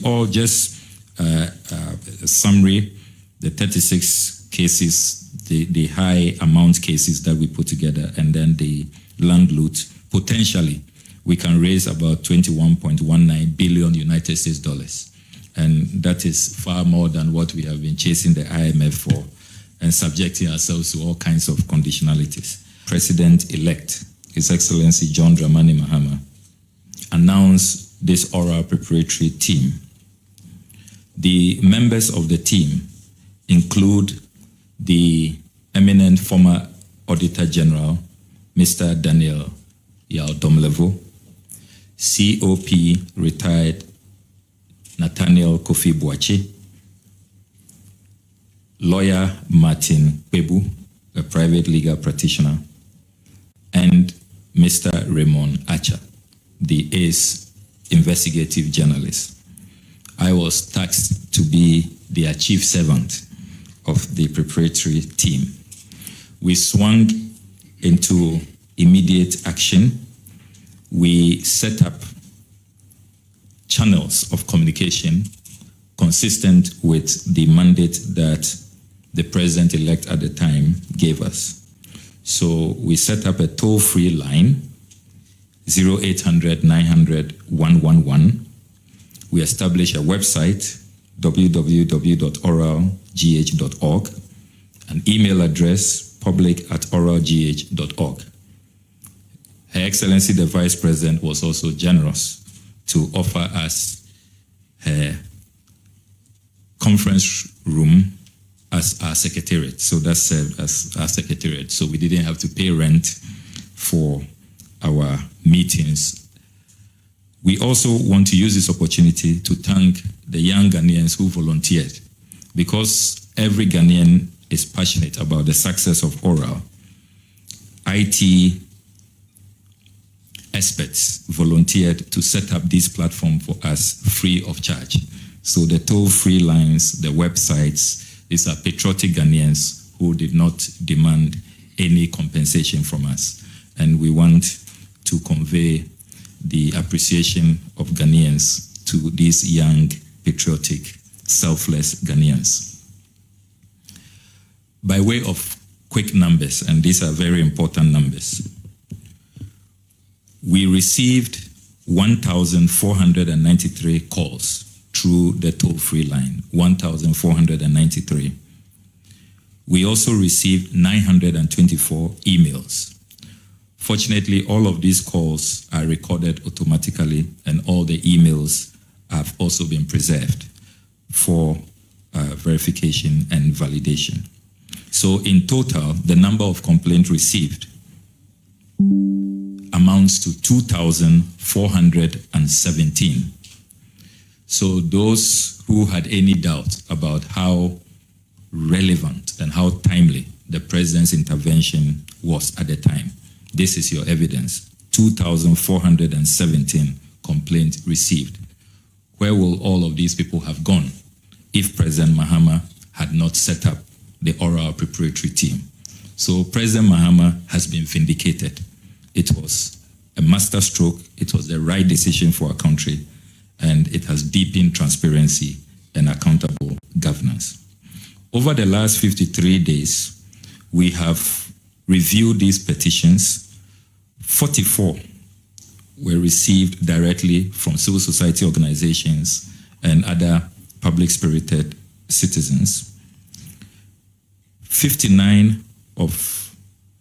all just a summary, the 36 cases, the high amount cases that we put together, and then the land loot, potentially we can raise about 21.19 billion United States dollars. And that is far more than what we have been chasing the IMF for and subjecting ourselves to all kinds of conditionalities. President-elect, His Excellency John Dramani Mahama, announced this oral preparatory team. The members of the team include the eminent former Auditor General, Mr. Daniel Yaw-Domlevo, COP retired Nathaniel Kofi Boakye, lawyer Martin Kpebu, a private legal practitioner, and Mr. Raymond Acha, the ACE investigative journalist. I was tasked to be their chief servant of the preparatory team. We swung into immediate action. We set up channels of communication consistent with the mandate that the president-elect at the time gave us. So we set up a toll-free line, 0800 900 111. We established a website, www.oralgh.org, an email address, public@oralgh.org. Her Excellency the Vice President was also generous to offer us her conference room as our secretariat. So that served as our secretariat. So we didn't have to pay rent for our meetings. We also want to use this opportunity to thank the young Ghanaians who volunteered, because every Ghanaian is passionate about the success of oral. IT experts volunteered to set up this platform for us free of charge. So the toll-free lines, the websites, these are patriotic Ghanaians who did not demand any compensation from us. And we want to convey the appreciation of Ghanaians to these young, patriotic, selfless Ghanaians. By way of quick numbers, and these are very important numbers, we received 1,493 calls through the toll-free line, 1,493. We also received 924 emails. Fortunately, all of these calls are recorded automatically, and all the emails have also been preserved for verification and validation. So in total, the number of complaints received amounts to 2,417. So those who had any doubt about how relevant and how timely the president's intervention was at the time, this is your evidence. 2,417 complaints received. Where will all of these people have gone if President Mahama had not set up the oral preparatory team? So President Mahama has been vindicated. It was a masterstroke. It was the right decision for our country, and it has deepened transparency and accountable governance. Over the last 53 days, we have reviewed these petitions. 44 were received directly from civil society organizations and other public-spirited citizens. 59 of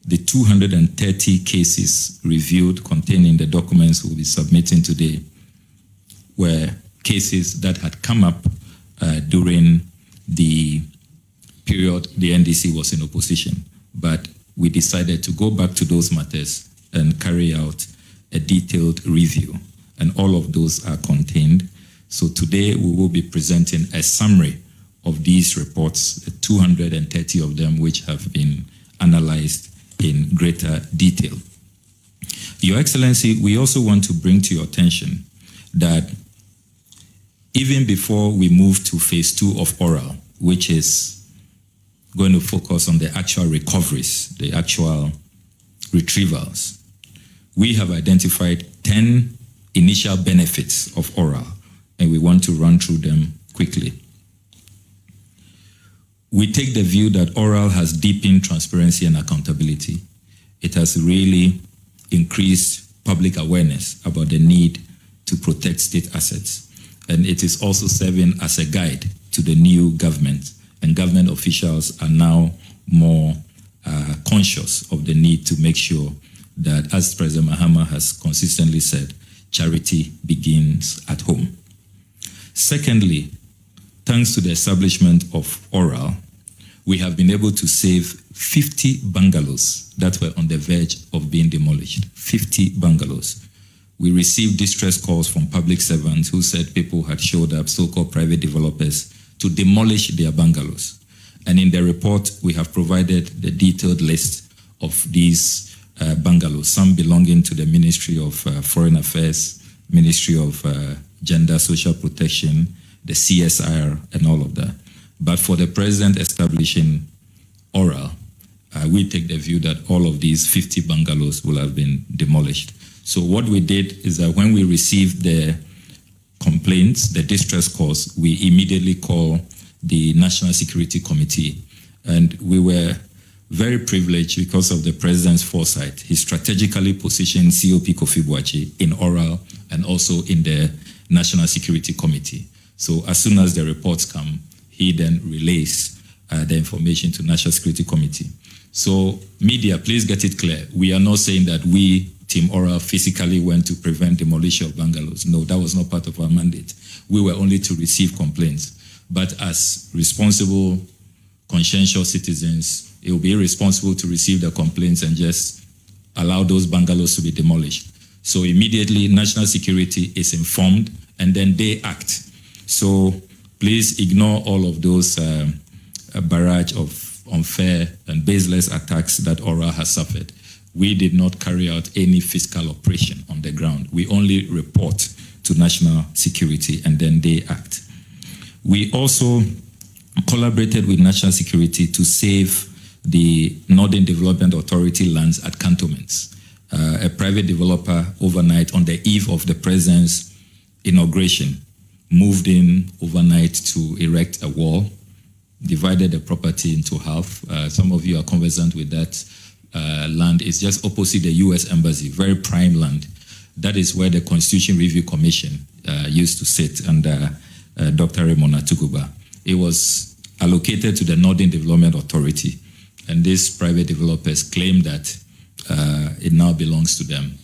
the 230 cases reviewed containing the documents we'll be submitting today were cases that had come up during the period the NDC was in opposition. But we decided to go back to those matters and carry out a detailed review. And all of those are contained. So today we will be presenting a summary of these reports, 230 of them which have been analyzed in greater detail. Your Excellency, we also want to bring to your attention that even before we move to phase 2 of oral, which is going to focus on the actual recoveries, the actual retrievals, we have identified 10 initial benefits of oral and we want to run through them quickly. We take the view that oral has deepened transparency and accountability. It has really increased public awareness about the need to protect state assets. And it is also serving as a guide to the new government. And government officials are now more conscious of the need to make sure that, as President Mahama has consistently said, charity begins at home. Secondly, thanks to the establishment of oral, we have been able to save 50 bungalows that were on the verge of being demolished. 50 bungalows. We received distress calls from public servants who said people had showed up, so-called private developers, to demolish their bungalows. And in the report, we have provided the detailed list of these bungalows, some belonging to the Ministry of Foreign Affairs, Ministry of Gender, Social Protection, the CSIR, and all of that. But for the president establishing oral, we take the view that all of these 50 bungalows will have been demolished. So what we did is that when we received the complaints, the distress calls, we immediately called the National Security Committee. And we were very privileged because of the president's foresight. He strategically positioned COP Kofi Boakye in oral and also in the National Security Committee. So as soon as the reports come, he then relays the information to National Security Committee. So media, please get it clear. We are not saying that we, Team Oral, physically went to prevent demolition of bungalows. No, that was not part of our mandate. We were only to receive complaints. But as responsible, conscientious citizens, it will be irresponsible to receive the complaints and just allow those bungalows to be demolished. So immediately, national security is informed, and then they act. So please ignore all of those barrage of unfair and baseless attacks that Oral has suffered. We did not carry out any fiscal operation on the ground. We only report to national security, and then they act. We also collaborated with national security to save the Northern Development Authority lands at cantonments. A private developer overnight on the eve of the president's inauguration moved in overnight to erect a wall, divided the property into half. Some of you are conversant with that land. It's just opposite the U.S. Embassy, very prime land. That is where the Constitution Review Commission used to sit under Dr. Raymond Atuguba. It was allocated to the Northern Development Authority, and these private developers claim that it now belongs to them.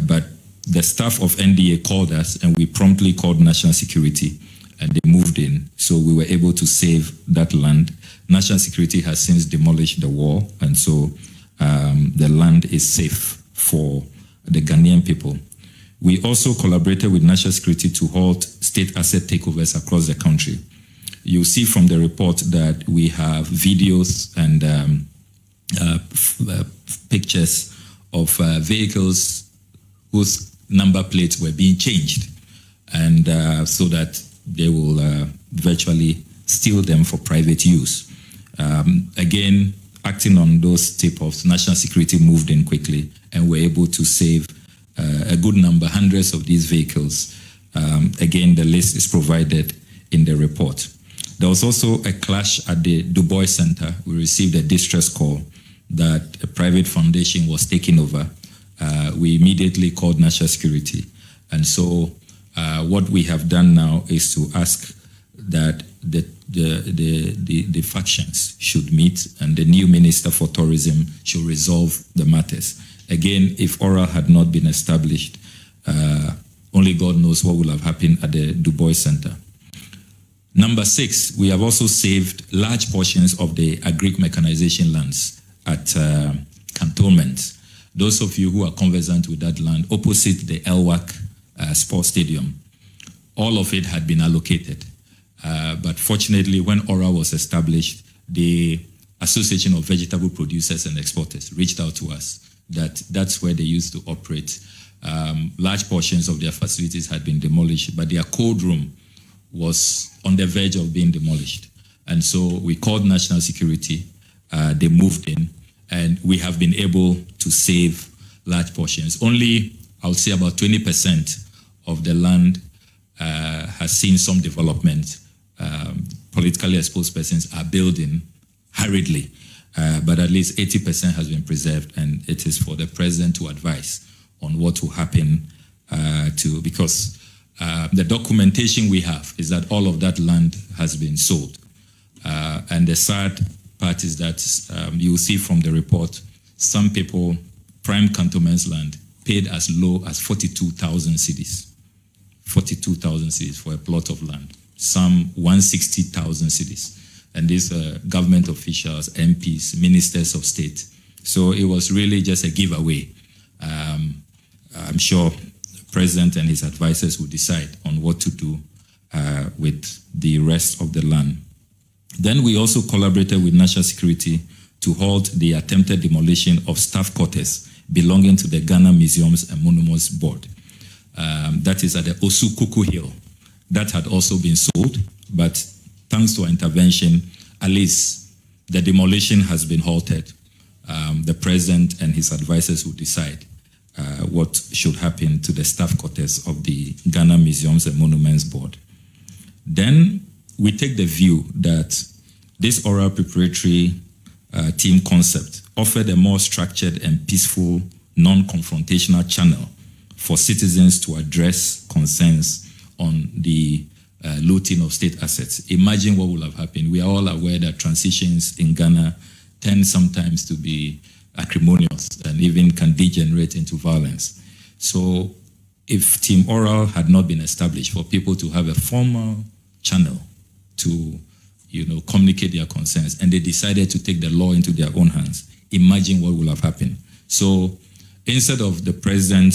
But the staff of NDA called us, and we promptly called national security, and they moved in. So we were able to save that land. National security has since demolished the wall, and so the land is safe for the Ghanaian people. We also collaborated with national security to halt state asset takeovers across the country. You'll see from the report that we have videos and pictures of vehicles whose number plates were being changed, and so that they will virtually steal them for private use. Again, acting on those tip-offs, national security moved in quickly and were able to save a good number, hundreds of these vehicles. Again, the list is provided in the report. There was also a clash at the Du Bois Center. We received a distress call that a private foundation was taking over. We immediately called national security. And so what we have done now is to ask that the factions should meet, and the new Minister for Tourism should resolve the matters. Again, if oral had not been established, only God knows what would have happened at the Du Bois Center. Number 6, we have also saved large portions of the agric mechanization lands at cantonment. Those of you who are conversant with that land, opposite the Elwak Sports Stadium, all of it had been allocated. But fortunately, when ORA was established, the Association of Vegetable Producers and Exporters reached out to us that that's where they used to operate. Large portions of their facilities had been demolished, but their cold room was on the verge of being demolished. And so we called national security, they moved in, and we have been able to save large portions. Only, I would say, about 20% of the land has seen some development. Politically exposed persons are building hurriedly, but at least 80% has been preserved, and it is for the president to advise on what will happen because the documentation we have is that all of that land has been sold. And the sad part is that you will see from the report, some people, prime cantonment's land, paid as low as 42,000 cedis. 42,000 cedis for a plot of land. Some 160,000 cedis. And these government officials, MPs, ministers of state. So it was really just a giveaway. I'm sure the president and his advisors will decide on what to do with the rest of the land. Then we also collaborated with National Security to halt the attempted demolition of staff quarters belonging to the Ghana Museums and Monuments Board. That is at the Osukuku Hill. That had also been sold, but thanks to our intervention, at least the demolition has been halted. The president and his advisors will decide what should happen to the staff quarters of the Ghana Museums and Monuments Board. Then we take the view that this oral preparatory team concept offered a more structured and peaceful, non-confrontational channel for citizens to address concerns on the looting of state assets. Imagine what would have happened. We are all aware that transitions in Ghana tend sometimes to be acrimonious and even can degenerate into violence. So if Team Oral had not been established for people to have a formal channel to communicate their concerns, and they decided to take the law into their own hands, imagine what would have happened. So instead of the president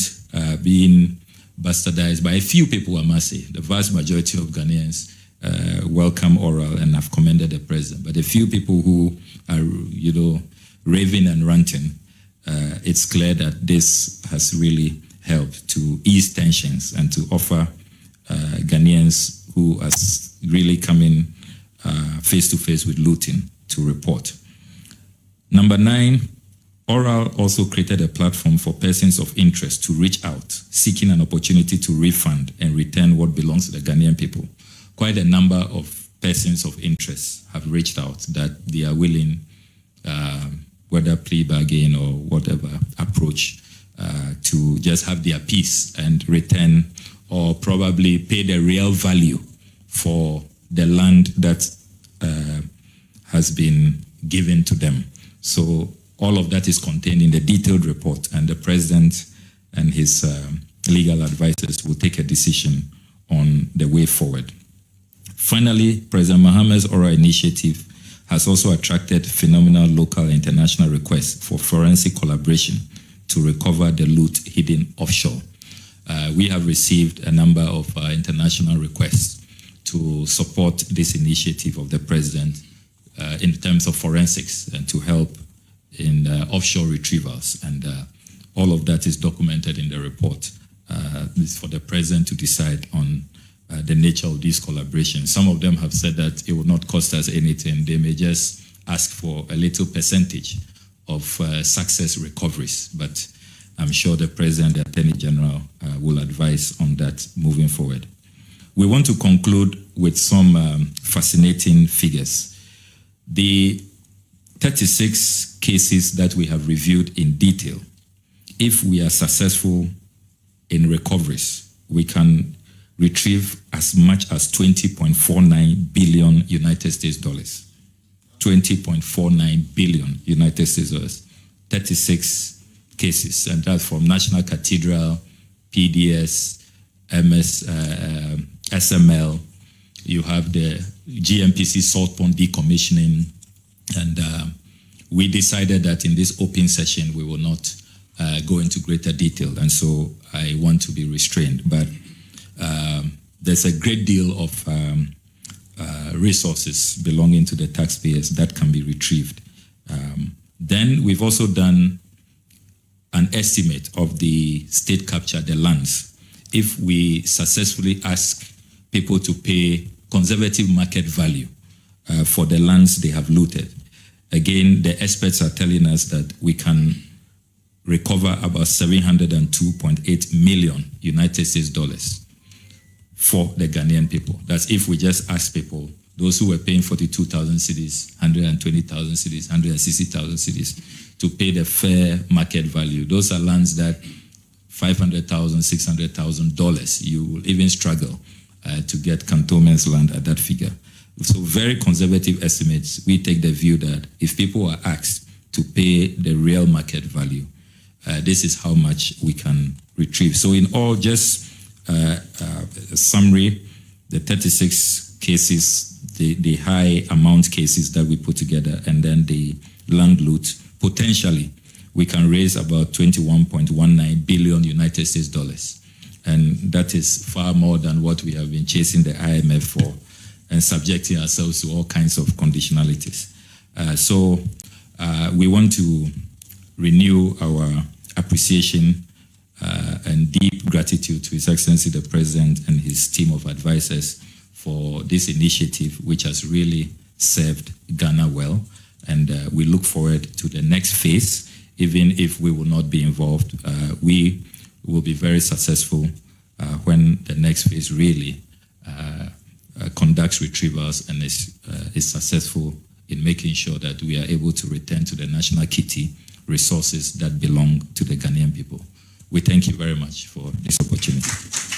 being bastardized by a few people, I must say, the vast majority of Ghanaians welcome Oral and have commended the president, but a few people who are, raving and ranting, it's clear that this has really helped to ease tensions and to offer Ghanaians who are really coming face-to-face with looting to report. Number 9, Oral also created a platform for persons of interest to reach out, seeking an opportunity to refund and return what belongs to the Ghanaian people. Quite a number of persons of interest have reached out that they are willing, whether plea bargain or whatever approach, to just have their peace and return, or probably pay the real value for the land that has been given to them. So all of that is contained in the detailed report, and the president and his legal advisors will take a decision on the way forward. Finally, President Mahama's oral initiative has also attracted phenomenal local and international requests for forensic collaboration to recover the loot hidden offshore. We have received a number of international requests to support this initiative of the president in terms of forensics and to help in offshore retrievals, and all of that is documented in the report. This is for the president to decide on the nature of these collaborations. Some of them have said that it will not cost us anything. They may just ask for a little percentage of success recoveries, but I'm sure the president, the attorney general will advise on that moving forward. We want to conclude with some fascinating figures. The 36 cases that we have reviewed in detail, if we are successful in recoveries, we can retrieve as much as 20.49 billion United States dollars. 20.49 billion United States dollars. 36 cases, and that's from National Cathedral, PDS, MS, SML. You have the GMPC salt pond decommissioning, and we decided that in this open session we will not go into greater detail, and so I want to be restrained. But there's a great deal of resources belonging to the taxpayers that can be retrieved. Then we've also done an estimate of the state capture, the lands. If we successfully ask people to pay conservative market value for the lands they have looted, again, the experts are telling us that we can recover about 702.8 million United States dollars for the Ghanaian people. That's if we just ask people, those who were paying 42,000 cedis, 120,000 cedis, 160,000 cedis, to pay the fair market value. Those are lands that $500,000, $600,000, you will even struggle to get cantonments land at that figure. So very conservative estimates. We take the view that if people are asked to pay the real market value, this is how much we can retrieve. So in all, just a summary, the 36 cases, the high amount cases that we put together, and then the land loot, potentially we can raise about 21.19 billion United States dollars. And that is far more than what we have been chasing the IMF for and subjecting ourselves to all kinds of conditionalities. So we want to renew our appreciation and deep gratitude to His Excellency the President and his team of advisors for this initiative, which has really served Ghana well. And we look forward to the next phase. Even if we will not be involved, we will be very successful when the next phase really conducts retrievals and is successful in making sure that we are able to return to the national kitty resources that belong to the Ghanaian people. We thank you very much for this opportunity.